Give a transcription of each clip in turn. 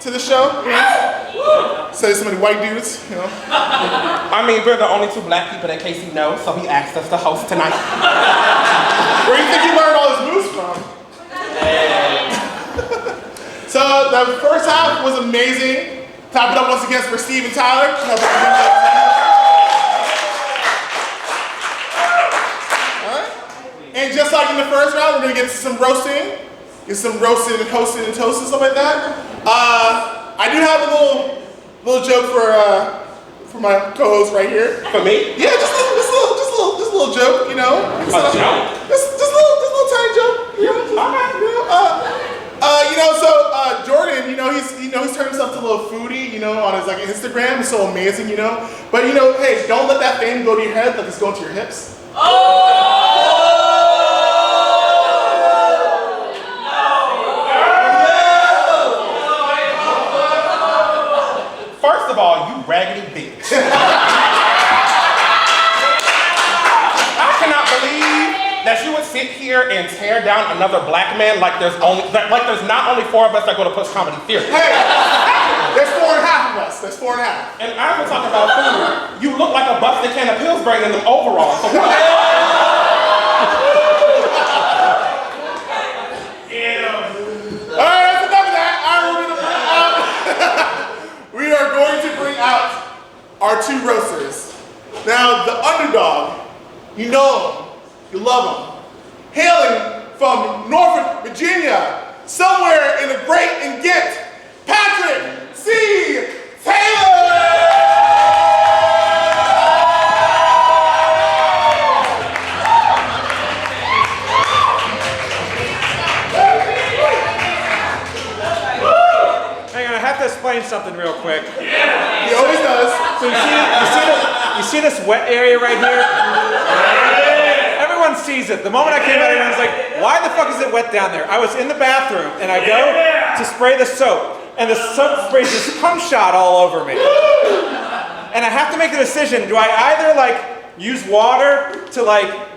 to the show. You know? So there's so many white dudes, you know. I mean, we're the only two black people that Kasey knows, so he asked us to host tonight. Where do you think he learned all his moves from? So the first half was amazing. Clap it up once again for Steve and Tyler. Alright. And just like in the first round, we're gonna get some roasting. Get some roasted and toasted and toasted, stuff like that. I do have a little joke for my co-host right here. For me? Yeah, just a little joke, you know. A joke? Just a little tiny joke. You know, so Jordan, he's turned himself to a little foodie, on his Instagram. It's so amazing, But hey, don't let that fame go to your head like it's going to your hips. First of all, you raggedy bitch. I cannot believe that you would sit here and tear down another black man like there's not only 4 of us that go to Push Comedy Theater. Hey, there's 4.5 of us. There's 4.5. And as we're talking about food, you look like a busted can of Pillsbury in them overalls. So what? Alright, that's enough of that. We are going to bring out our 2 roasters. Now, the underdog, you know him, you love him. Hailing from Norfolk, Virginia, somewhere in the great and Ghent, Patrick C. Taylor! Hang on, I have to explain something real quick. He always does. So you see this wet area right here? Everyone sees it. The moment I came out here, I was like, why the fuck is it wet down there? I was in the bathroom and I go to spray the soap and the soap sprays this cum shot all over me. And I have to make a decision. Do I either use water to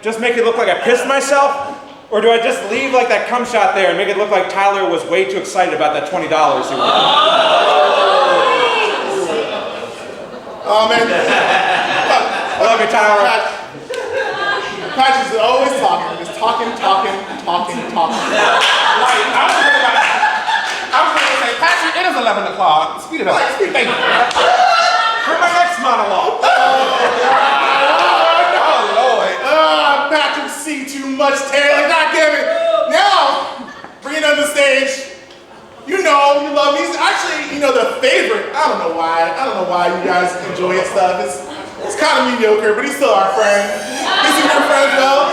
just make it look like I pissed myself? Or do I just leave that cum shot there and make it look like Tyler was way too excited about that $20 he won? Oh man. I love you, Tyler. Patrick's always talking. Just talking. I was going to say, Patrick, it is 11 o'clock. Speed it up. Thank you. For my next monologue. Patrick see too much Taylor. God damn it. Now, bring it on the stage. You know, you love me. He's actually, the favorite. I don't know why you guys enjoy his stuff. It's kind of mediocre, but he's still our friend. He's a good friend, though.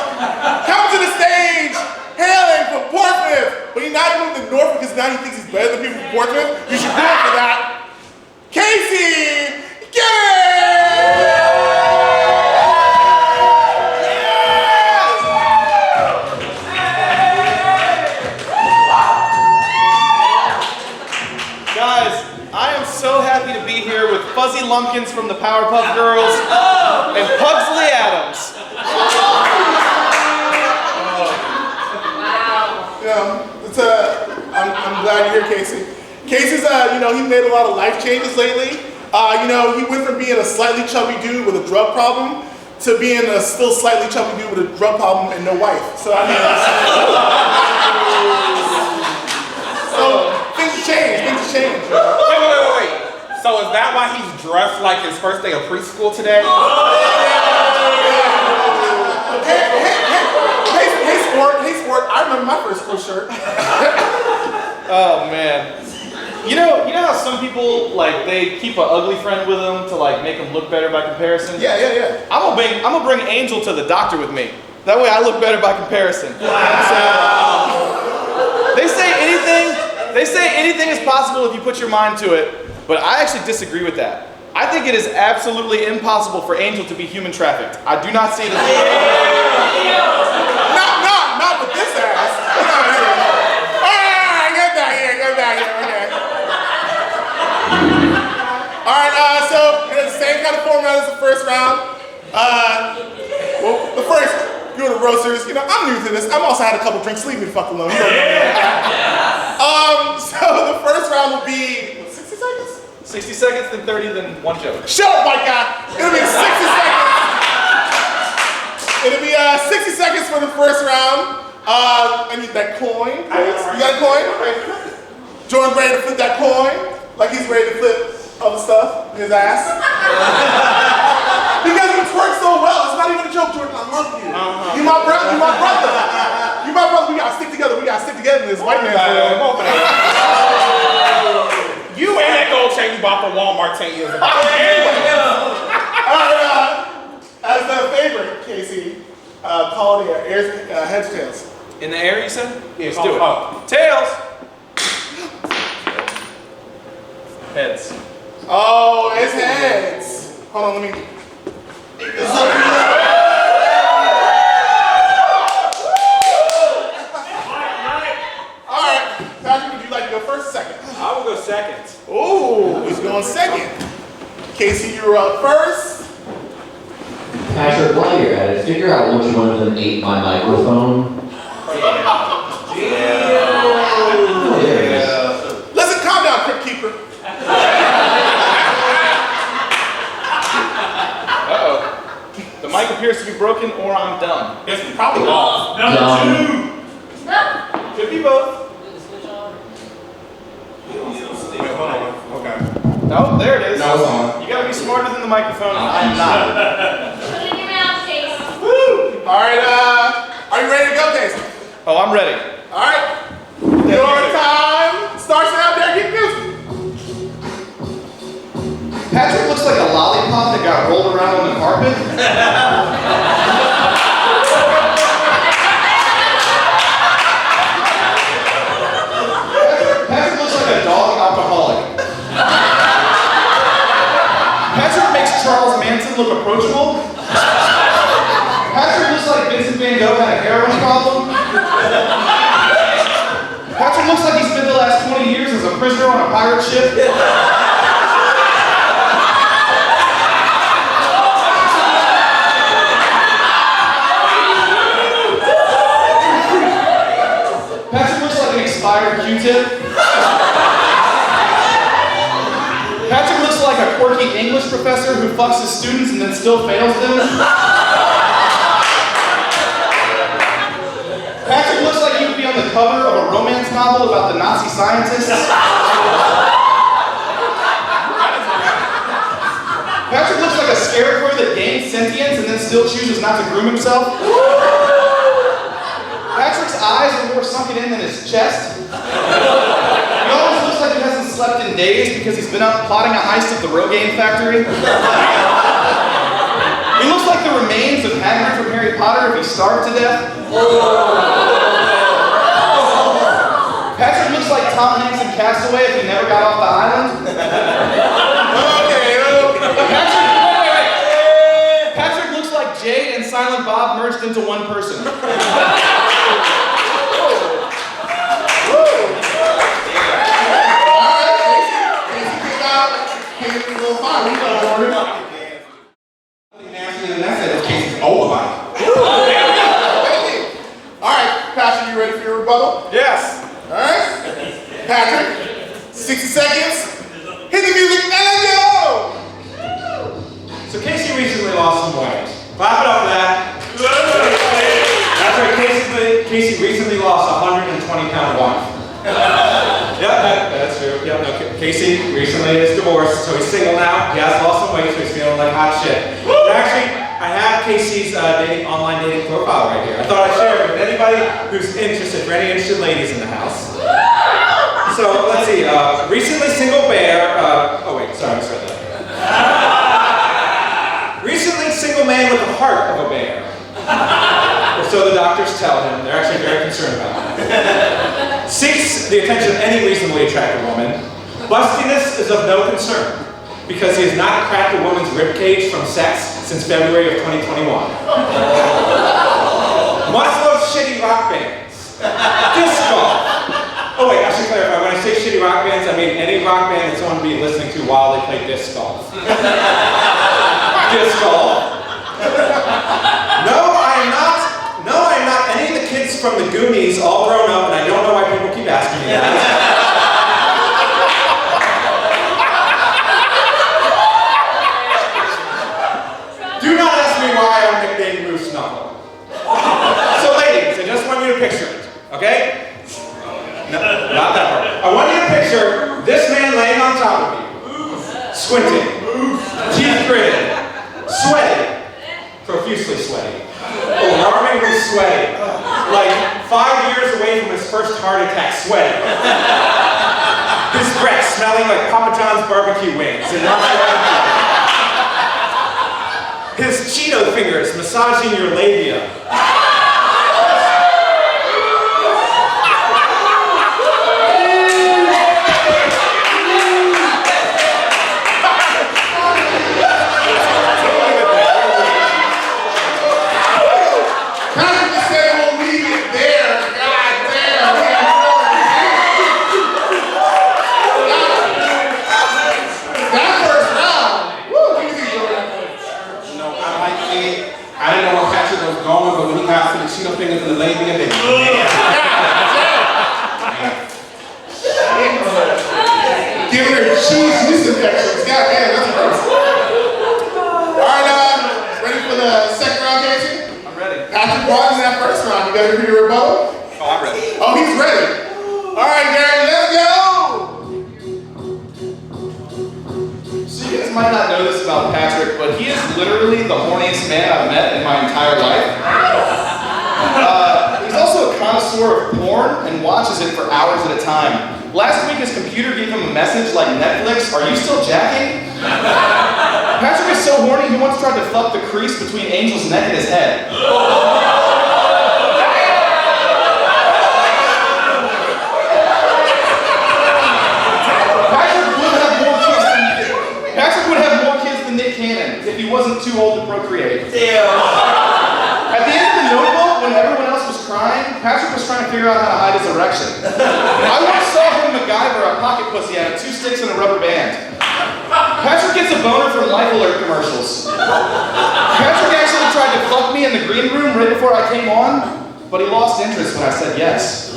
Come to the stage, hailing from Portsmouth. But he's not even from Norfolk because now he thinks he's better than people from Portsmouth. You should do it for that. Kasey, so happy to be here with Fuzzy Lumpkins from the Powerpuff Girls and Pugsley Adams. I'm glad you're here, Kasey. Kasey's, he made a lot of life changes lately. He went from being a slightly chubby dude with a drug problem to being a still slightly chubby dude with a drug problem and no wife. So things change. Wait. So is that why he's dressed like his first day of preschool today? Hey, sport. I remember my first school shirt. Oh man. You know how some people they keep an ugly friend with them to make them look better by comparison? Yeah. I'm gonna bring Angel to the doctor with me. That way I look better by comparison. Wow. So, they say anything is possible if you put your mind to it, but I actually disagree with that. I think it is absolutely impossible for Angel to be human trafficked. I do not see it as Not with this ass. Get back here. Okay. All right. So the same kind of format as the first round. The first go to roasters. I'm new to this. I've also had a couple drinks. Leave me the fuck alone. So the first round will be. Let's seconds? 60 seconds, then 30, then one joke. Shut up, white guy. It'll be 60 seconds. It'll be 60 seconds for the first round. I need that coin, please. You got a coin? Jordan's ready to flip that coin, like he's ready to flip other stuff in his ass. Because you twerk so well. It's not even a joke, Jordan. I love you. You my brother. You my brother. You my brother. We gotta stick together. We gotta stick together in this white man's world. You and that gold chain you bought from Walmart 10 years ago. Alright, as the favorite, Kasey, call it heads or tails. In the air, you said? Yes, Let's do it. Tails! Heads. Oh, it's heads. Hold on, let me. Alright, Patrick, would you like to go first or second? I will go second. Ooh, he's going second. Kasey, you're up first. Patrick, while you're at it, figure out which one of them ate my microphone. Listen, calm down, Crypt Keeper. Uh-oh. The mic appears to be broken, or I'm dumb. It's probably off. Could be both. Wait, hold on. Okay. Oh, there it is. No, it's on. You gotta be smarter than the microphone. I'm not. Put it in your mouth, Chase. Woo! Alright, are you ready to go, Kasey? Oh, I'm ready. Alright. Your time starts now, there, keep music. Patrick looks like a lollipop that got rolled around on the carpet. Patrick looks like a dog alcoholic. Patrick makes Charles Manson look approachable. Patrick looks like Vincent Van Gogh had a heroin problem. Patrick looks like he spent the last 20 years as a prisoner on a pirate ship. Patrick looks like an expired Q-tip. Patrick looks like a quirky English professor who fucks his students and then still fails them. Patrick looks like he would be on the cover of a romance novel about the Nazi scientists. Patrick looks like a scarecrow that gains sentience and then still chooses not to groom himself. Patrick's eyes are more sunken in than his chest. He always looks like he hasn't slept in days because he's been up plotting a heist of the Rogaine factory. He looks like the remains of Hagrid from Harry Potter if he starved to death. Patrick looks like Tom Hanks in Castaway if he never got off the island. Patrick looks like Jay and Silent Bob merged into one person. Alright, Patrick, you ready for your rebuttal? Yes. Alright? Patrick, 60 seconds. Hit the music and go! So Kasey recently lost some weight. Clap it up for that. That's right, Kasey recently lost a 120-pound wife. That's true. Yep, no, Kasey recently is divorced, so he's single now. He has lost some weight, so he's feeling like hot shit. But actually, I have Kasey's online dating profile right here. I thought I'd share it with anybody who's interested, for any interested ladies in the house. So let's see. Recently single bear. Oh wait, sorry, I misread that. Recently single man with the heart of a bear. Or so the doctors tell him. They're actually very concerned about that. Seeks the attention of any reasonably attractive woman. Bustiness is of no concern because he has not cracked a woman's ribcage from sex since February of 2021. Must love shitty rock bands. Disc golf. Oh wait, I should clarify. When I say shitty rock bands, I mean any rock band that someone would be listening to while they play disc golf. Disc golf. No, I am not any of the kids from the Goonies all grown up, and I don't know why people keep asking me that. picture this man laying on top of you, squinting, teeth gritted, sweaty, profusely sweaty, alarmingly sweaty, like 5 years away from his first heart attack sweaty. His breath smelling like Papa John's barbecue wings and not his Cheeto fingers massaging your labia. Cheeto fingers in the labia, baby. Giving her cheese infections. God damn, that's gross. Alright, ready for the second round, Casey? I'm ready. Patrick won in that first round. You gotta do your rebuttal? Oh, I'm ready. Oh, he's ready. Alright, Gary, let's go! So you guys might not know this about Patrick, but he is literally the horniest man I've met in my entire life. He's also a connoisseur of porn and watches it for hours at a time. Last week his computer gave him a message like Netflix, "Are you still jacking?" Patrick is so horny he once tried to fuck the crease between Angel's neck and his head. Patrick would have more kids than Nick Cannon if he wasn't too old to procreate. At the end of the Notebook, when everyone else was crying, Patrick was trying to figure out how to hide his erection. I once saw him MacGyver a pocket pussy out of 2 sticks and a rubber band. Patrick gets a boner from Life Alert commercials. Patrick actually tried to fuck me in the green room right before I came on, but he lost interest when I said yes.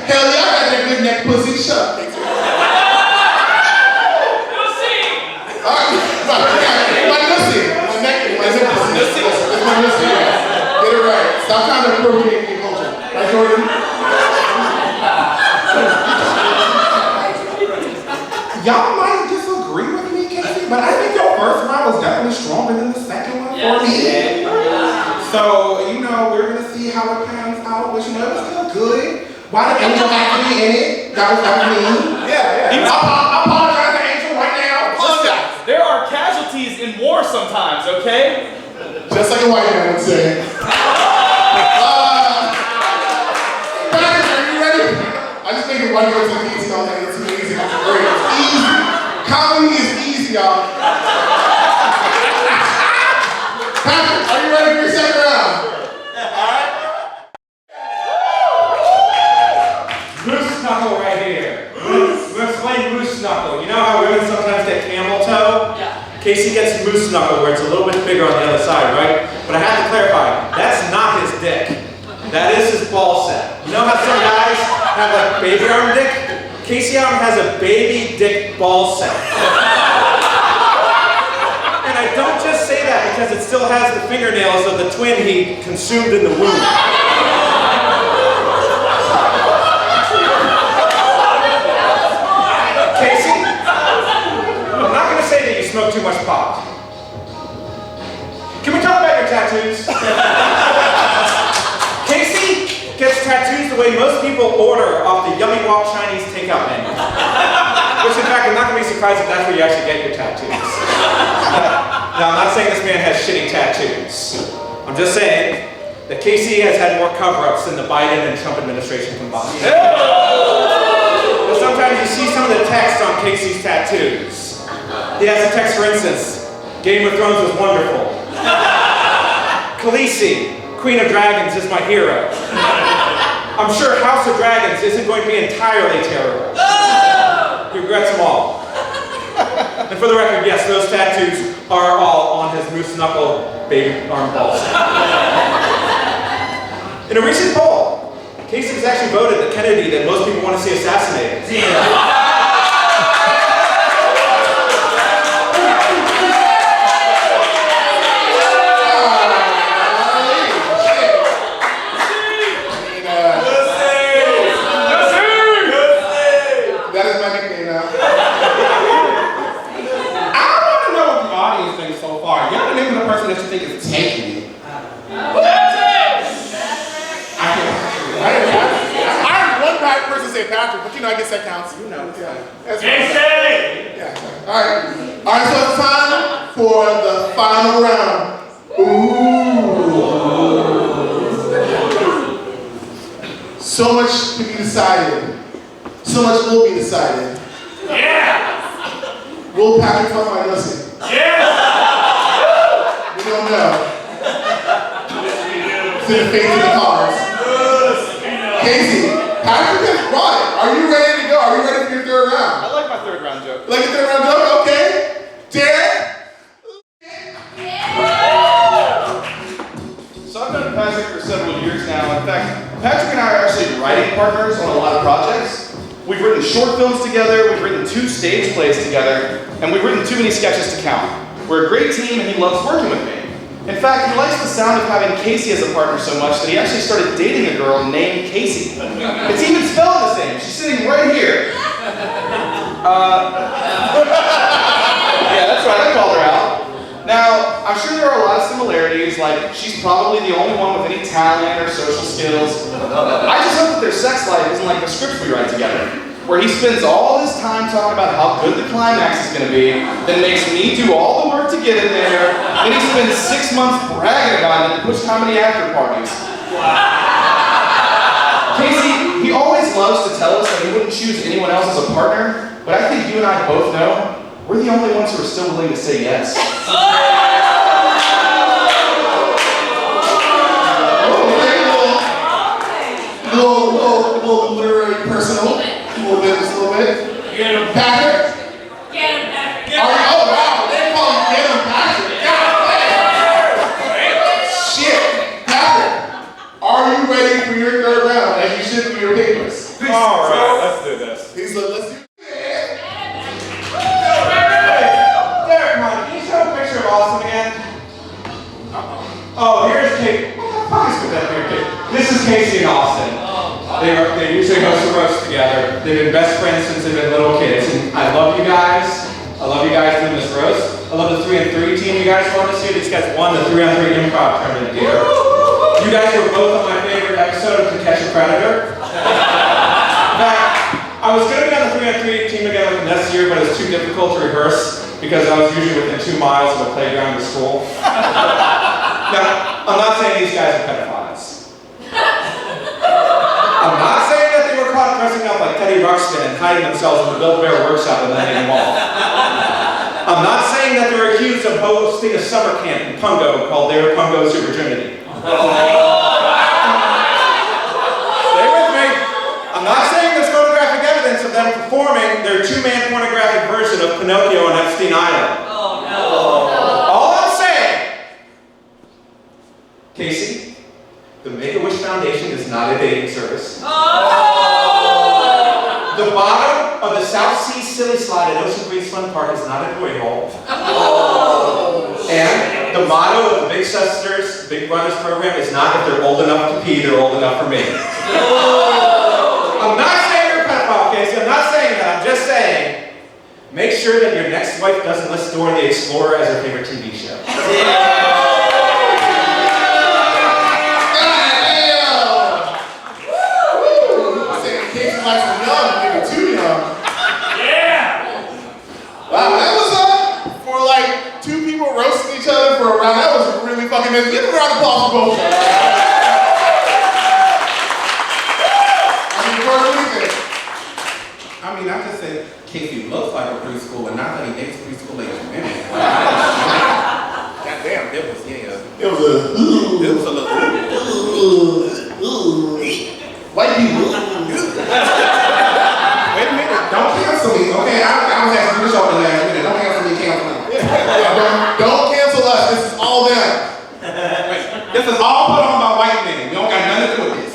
Hell yeah, I got that good neck pussy. Shut up. Alright, my nussy. My neck pussy. It's my nussy. Get it right. Stop trying to appropriate your culture. Right, Jordan? Y'all might disagree with me, Casey, but I think your first round was definitely stronger than the second one for me. So, you know, we're gonna see how it pans out, but you know, it's still good. Why did Angel have to be in it? That was me. Yeah. I apologize to Angel right now. Apologize. There are casualties in war sometimes, okay? Just like a white man would say. Patrick, are you ready? I just think white girls are easy all day. It's too easy. It's great. It's easy. Comedy is easy, y'all. Patrick, are you ready for your second round? Alright. Moose knuckle right here. We're explain moose knuckle. You know how women sometimes get camel toe? Yeah. Kasey gets moose knuckle where it's a little bit bigger on the other side, right? But I have to clarify, that's not his dick. That is his ball set. You know how some guys have like baby arm dick? Kasey Arm has a baby dick ball set. And I don't just say that because it still has the fingernails of the twin he consumed in the womb. Kasey, I'm not going to say that you smoke too much pot. Can we talk about your tattoos? Kasey gets tattoos the way most people order off the Yummy Walk Chinese takeout menu. Which in fact, I'm not going to be surprised if that's where you actually get your tattoos. Now, I'm not saying this man has shitty tattoos. I'm just saying that Kasey has had more cover-ups than the Biden and Trump administration combined. But sometimes you see some of the text on Kasey's tattoos. He has a text, for instance, Game of Thrones was wonderful. Khaleesi, Queen of Dragons, is my hero. I'm sure House of Dragons isn't going to be entirely terrible. He regrets them all. And for the record, yes, those tattoos are all on his moose knuckle baby arm balls. In a recent poll, Kasey was actually voted the Kennedy that most people want to see assassinated. things so far. Y'all the name of the person that you think is taking me. I heard one bad person say Patrick, but I guess that counts. Yeah. That's Kasey! Yeah. All right, so it's time for the final round. So much to be decided. So much will be decided. Yeah! Will Patrick fuck my pussy? Yeah! We don't know. It's in the face of the cards. Kasey, Patrick has brought it. Are you ready to go? Are you ready for your third round? I like my third round joke. Like a third round joke? Okay. Derek? So I've known Patrick for several years now. In fact, Patrick and I are actually writing partners on a lot of projects. We've written short films together, we've written 2 stage plays together, and we've written too many sketches to count. We're a great team and he loves working with me. In fact, he likes the sound of having Kasey as a partner so much that he actually started dating a girl named Kasey. It's even spelled the same. She's sitting right here. Yeah, that's right, I called her out. Now, I'm sure there are a lot of similarities, like she's probably the only one with any talent or social skills. I just hope that their sex life isn't like the scripts we write together, where he spends all his time talking about how good the climax is going to be, then makes me do all the work to get it there, then he spends 6 months bragging about it and push comedy after parties. Kasey, he always loves to tell us that he wouldn't choose anyone else as a partner, but I think you and I both know we're the only ones who are still willing to say yes. Little literary personal. A little bit. Get him, Patrick? Get him, Patrick. Oh, wow. They call him Get him Patrick. God, shit. Patrick, are you ready for your third round as you should for your papers? All right, let's do this. He's like, let's do it. Derek, come on, can you show a picture of Austin again? Oh, here's Kate. What the fuck is with that here, Kate? This is Kasey and Austin. They usually host a roast together. They've been best friends since they've been little kids. And I love you guys. I love you guys doing this roast. I love the 3-on-3 team you guys won this year. These guys won the 3-on-3 improv tournament here. You guys were both on my favorite episode of To Catch a Predator. In fact, I was going to be on the 3-on-3 team again with them this year, but it was too difficult to rehearse because I was usually within 2 miles of a playground or school. Now, I'm not saying these guys are pedophiles. I'm not saying that they were caught dressing up like Teddy Ruxpin and hiding themselves in the Build-A-Bear workshop at Millennium Mall. I'm not saying that they were accused of hosting a summer camp in Pungo called Their Pungo's Your Virginity. Stay with me. I'm not saying there's photographic evidence of them performing their 2-man pornographic version of Pinocchio on Epstein Island. Oh, no. All I'm saying, Kasey, the Make-A-Wish Foundation is not a dating service. The bottom of the South Sea Silly Slide at Ocean Breeze Fun Park is not a toy hole. And the motto of the Big Sisters, Big Brothers program is not if they're old enough to pee, they're old enough for me. I'm not saying you're a pedophile, Kasey. I'm not saying that. I'm just saying, make sure that your next wife doesn't list Dora the Explorer as her favorite TV show. Wow, that was for like 2 people roasting each other for a round. That was really fucking amazing. Give a round of applause for both. What do you think? I mean, I just said Kasey looks like a preschool, and not that he dates preschool age women. Goddamn, It was, yeah. it was a little white people. Wait a minute, don't cancel me, okay? I was asking you to show the last minute. Don't cancel me, cancel me. Don't cancel us. This is all them. This is all put on by white men. We don't got nothing to do with this.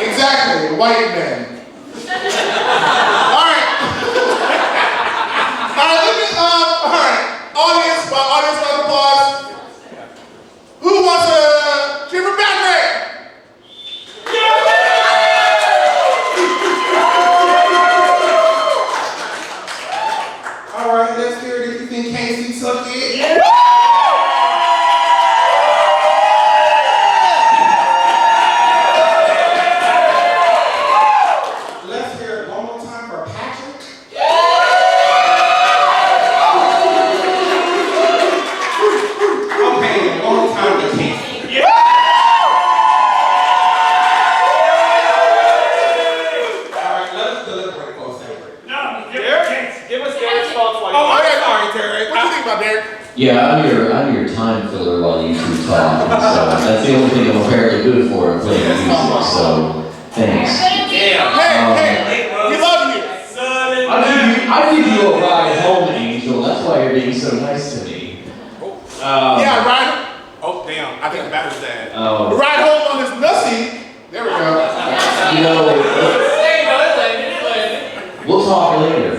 Exactly, white men. All right. All right. Audience, round of applause. Who wants to give her back rate? All right, let's hear it if you think Kasey took it. Woo! Terry. What do you think about Derek? Yeah, I'm your time filler while you two talk. So that's the only thing I'm apparently good for in playing music. So thanks. Hey, we love you. I give you a ride home, Angel. That's why you're being so nice to me. Yeah, right. Oh, damn. I think the battery's dead. Ride home on this nussy. There we go. You know, we'll talk later.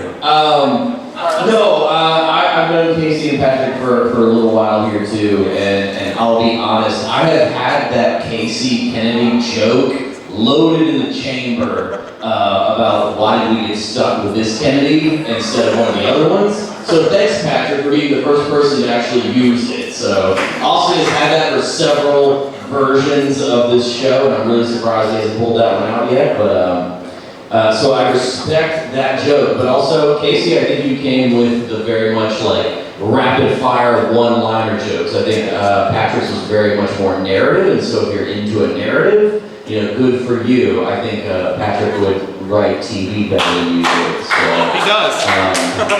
I've known Kasey and Patrick for a little while here too, and I'll be honest, I have had that Kasey Kennedy joke loaded in the chamber about why did we get stuck with this Kennedy instead of one of the other ones. So thanks, Patrick, for being the first person to actually use it. So Austin has had that for several versions of this show, and I'm really surprised he hasn't pulled that one out yet. But so I respect that joke. But also, Kasey, I think you came with the very much like rapid fire one-liner jokes. I think Patrick's was very much more narrative, and so if you're into a narrative, you know, good for you. I think Patrick would write TV better than you do. So, He does.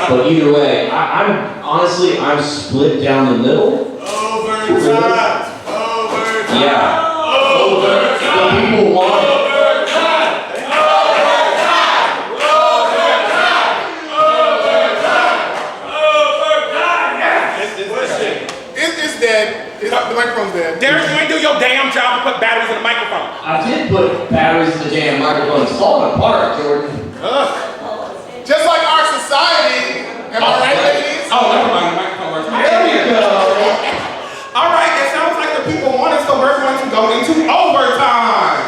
but either way, I'm split down the middle. Overtime. Yeah. The people want it. It's dead. The microphone's dead. Derek, you ain't do your damn job to put batteries in the microphone. I did put batteries in the damn microphone. It's falling apart, Jordan. Just like our society. Am I right, ladies? Oh, never mind. The microphone works. There we go. All right, it sounds like the people want us, so we're going to go into overtime.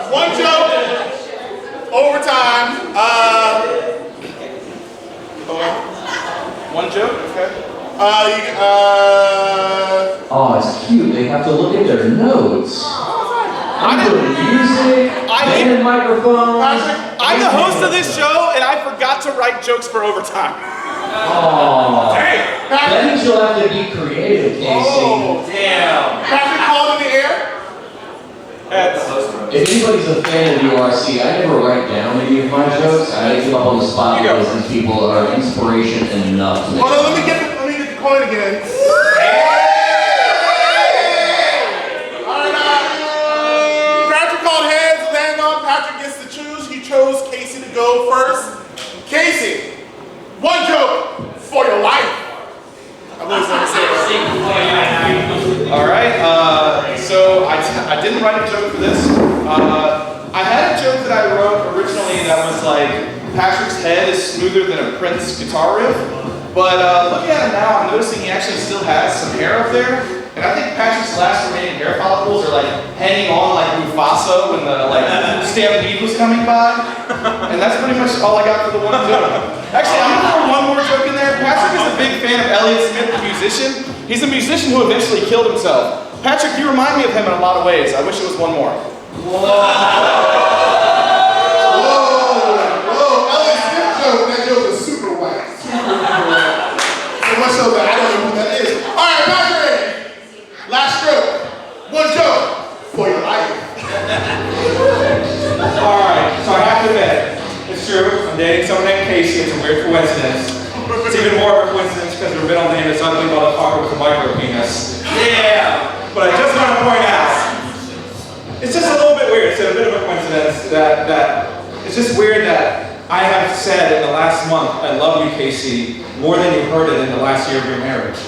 One joke. Overtime. One joke, okay. Oh, it's cute. They have to look at their notes. I'm putting music, and microphones. I'm the host of this show, and I forgot to write jokes for overtime. Oh. That means you'll have to be creative, Kasey. Damn. Patrick called in the air. If anybody's a fan of URC, I never write down any of my jokes. I make them up on the spot because these people are inspiration enough to make. Hold on, let me get the coin again. Alright, Patrick called heads, land on. Patrick gets to choose. He chose Kasey to go first. Kasey, one joke for your life. I always like to say that. All right, so I didn't write a joke for this. I had a joke that I wrote originally that was like, Patrick's head is smoother than a Prince guitar riff. But looking at him now, I'm noticing he actually still has some hair up there. And I think Patrick's last remaining hair follicles are like hanging on like Mufasa when the stampede was coming by. And that's pretty much all I got for the one joke. Actually, I'm gonna throw one more joke in there. Patrick is a big fan of Elliott Smith, the musician. He's a musician who eventually killed himself. Patrick, you remind me of him in a lot of ways. I wish it was one more. Whoa, Elliott Smith joke. That joke is super white. So much so that I don't know who that is. All right, Patrick. Last stroke. One joke for your life. All right, so I have to admit, it's true. I'm dating someone named Kasey. It's a weird coincidence. It's even more of a coincidence because her middle name is ugly motherfucker with a micro penis. Yeah. But I just want to point out, it's just a little bit weird. It's a bit of a coincidence that it's just weird that I have said in the last month, I love you, Kasey, more than you heard it in the last year of your marriage.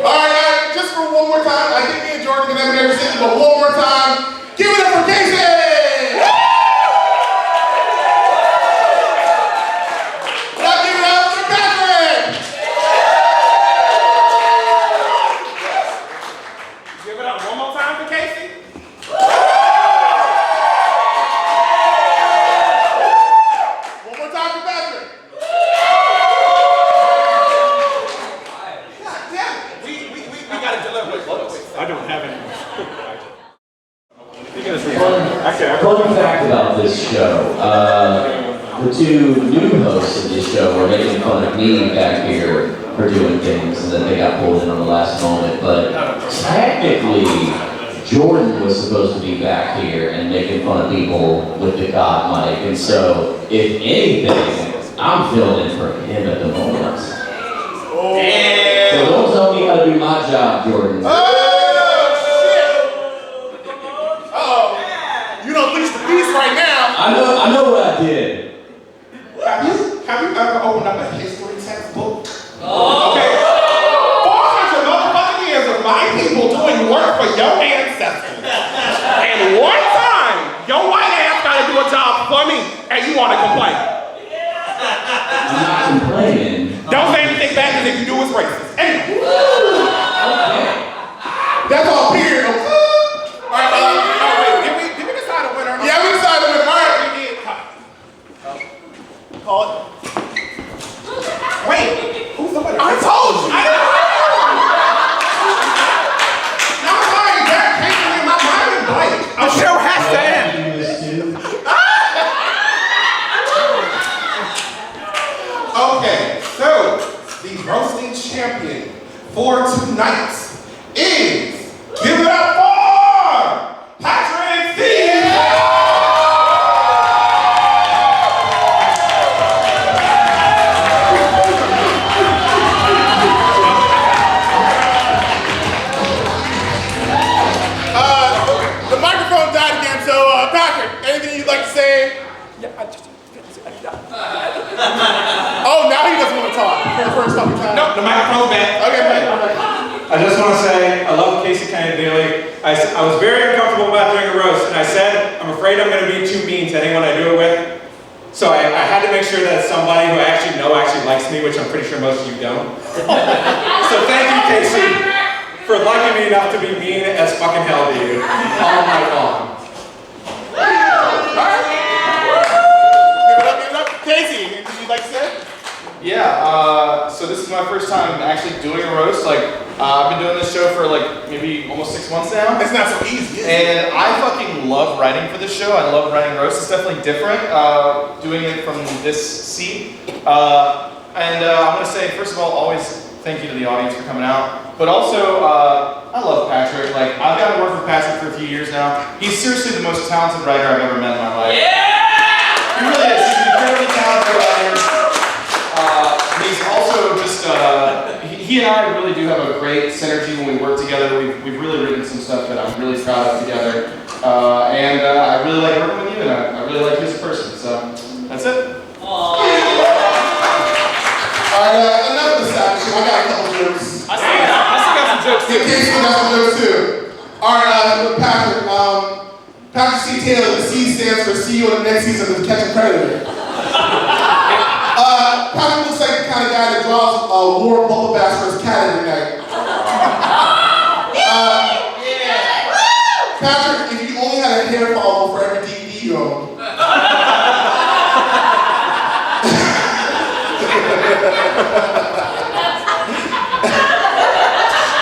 Alright, just for one more time, I think me and Jordan can have never seen it, but one more time, give it up for Kasey! Now give it up for Patrick! Give it up one more time for Kasey. One more time for Patrick. God damn it. We gotta deliver. I don't have any. Fun fact about this show. the two new hosts of this show were making fun of me back here for doing things, and then they got pulled in on the last moment. But technically, Jordan was supposed to be back here and making fun of people with the God mic. And so, if anything, I'm filling in for him at the moment. So don't tell me how to do my job, Jordan. Right now. I know what I did. Have you ever opened up a history textbook? Okay. 400 motherfucking years of my people doing work for your ancestors. And one time, your white ass gotta do a job for me, and you wanna complain. I'm not complaining. Don't say anything bad, because if you do, it's racist. Anyway. Okay. That's all period. Alright, did we decide a winner? yeah, we decided to win. Alright, We did. call it. Wait, who's the winner? I told you. No, I'm sorry, that came to me in my mind is blank. The show has to end. Okay, so the roasting champion for tonight is, give it up for Patrick C. The microphone died again, so Patrick, anything you'd like to say? Oh, now he doesn't want to talk for the first fucking time. Nope, the microphone's back. Okay, wait. I just want to say, I love Kasey Kennedy dearly. I was very uncomfortable about doing a roast, and I said, I'm afraid I'm going to be too mean to anyone I do it with. So I had to make sure that somebody who I actually know actually likes me, which I'm pretty sure most of you don't. So thank you, Kasey, for liking me enough to be mean as fucking hell to you all night long. Give it up. Kasey, anything you'd like to say? Yeah, so this is my first time actually doing a roast. I've been doing this show for maybe almost 6 months now. It's not so easy, is it? And I fucking love writing for this show. I love writing roasts. It's definitely different doing it from this seat. And I'm going to say, first of all, always thank you to the audience for coming out. But also, I love Patrick. I've gotten to work with Patrick for a few years now. He's seriously the most talented writer I've ever met in my life. He really is. He's an incredibly talented writer. He's also just, he and I really do have a great synergy when we work together. We've really written some stuff that I'm really proud of together. And I really like working with you, and I really like you as a person. So, that's it. Alright, enough of the savage shit. I got a couple jokes. I still got some jokes Yeah, too. Kasey got some jokes too. Alright, Patrick. Patrick C. Taylor, the C stands for see you on the next season of Catch a Predator. Patrick looks like the kind of guy that draws warm bubble baths for his cat every night. Patrick, if you only had a hair follicle for every DVD you own.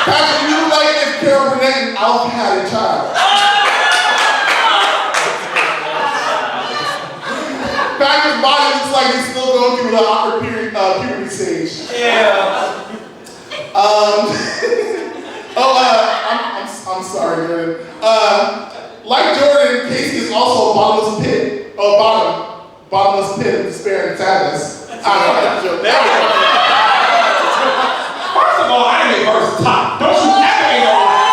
Patrick, you look like if Carol Burnett and Alf had a child. Patrick's body looks like he's still going through the awkward puberty stage. Yeah. I'm sorry, Jordan. Like Jordan, Kasey is also a bottomless pit. Bottomless pit of despair and sadness. I don't know that joke. First of all, I ain't versatile. Don't you ever ain't no lie.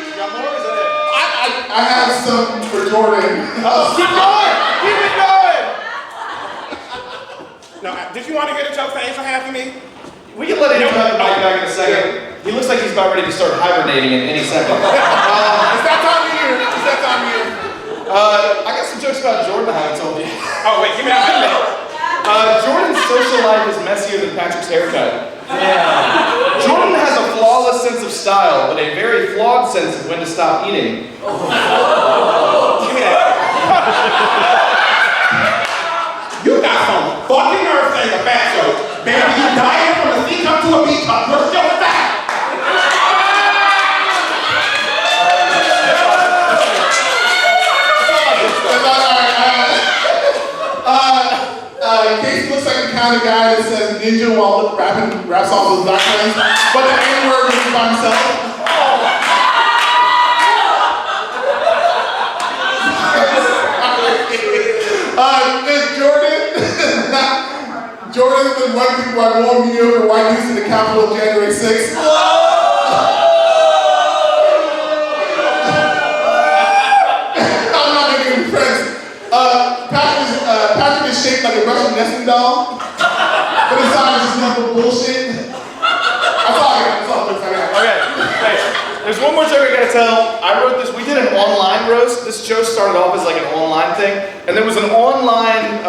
You got more? Is that it? I have some for Jordan. Keep going! Keep it going! No, did you want to get a joke for Angel half of me? We can let him have the mic back in a second. He looks like he's about ready to start hibernating in any second. It's that time of year. It's that time of year. I got some jokes about Jordan I haven't told you. Oh, wait, give me that mic. Jordan's social life is messier than Patrick's haircut. Yeah. Jordan has a flawless sense of style, but a very flawed sense of when to stop eating. Give me that. You got some fucking nerve saying a fat joke. Baby, you dying from a C cup to a B cup. You're still fat. Alright, shaped like a Russian nesting doll, but inside is just nothing but bullshit. That's all I got. Okay, hey, there's one more joke I gotta tell. I wrote this, we did an online roast. This show started off as like an online thing, and there was an online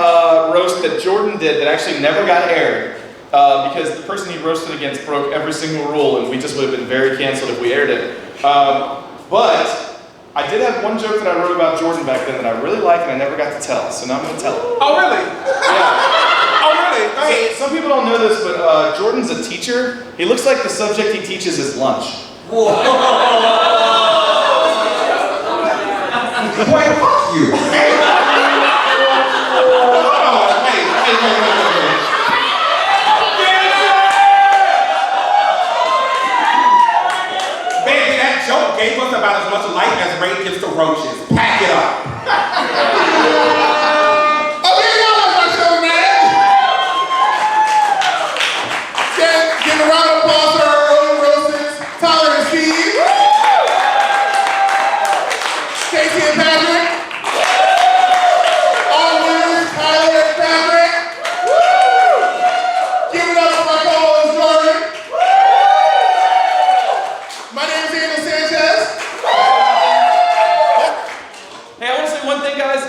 roast that Jordan did that actually never got aired because the person he roasted against broke every single rule, and we just would have been very canceled if we aired it. But I did have one joke that I wrote about Jordan back then that I really like and I never got to tell, so now I'm gonna tell it. Oh, really? Yeah. Oh, really? Go ahead. Some people don't know this, but Jordan's a teacher. He looks like the subject he teaches is lunch. Boy, fuck you. Hey. Hold on. Wait. Baby, that joke gave us about as much light as Ray gives to roaches. Pack it up. Okay, y'all like my show, man. Give a round of applause for our early roasters, Tyler and Steve. Kasey and Patrick. All winners, Tyler and Patrick. Give it up for my co-host, Jordan. My name is Daniel Sanchez. Hey, I want to say one thing, guys.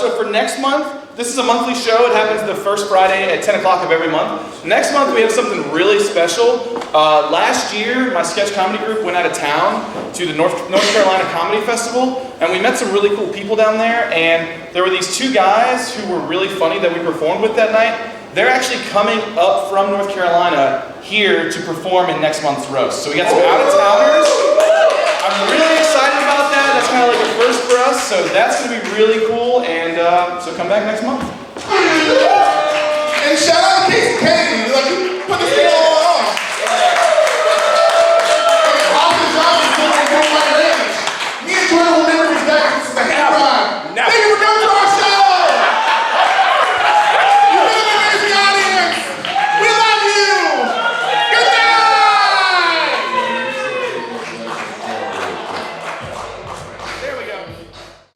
So for next month, this is a monthly show. It happens the first Friday at 10 o'clock of every month. Next month, we have something really special. Last year, my sketch comedy group went out of town to the North Carolina Comedy Festival, and we met some really cool people down there, and there were these two guys who were really funny that we performed with that night. They're actually coming up from North Carolina here to perform in next month's roast. So we got some out-of-towners. I'm really excited about that. That's kind of like a first for us, so that's going to be really cool, and so come back next month. And shout out to Kasey Kennedy, like, you put this thing all on.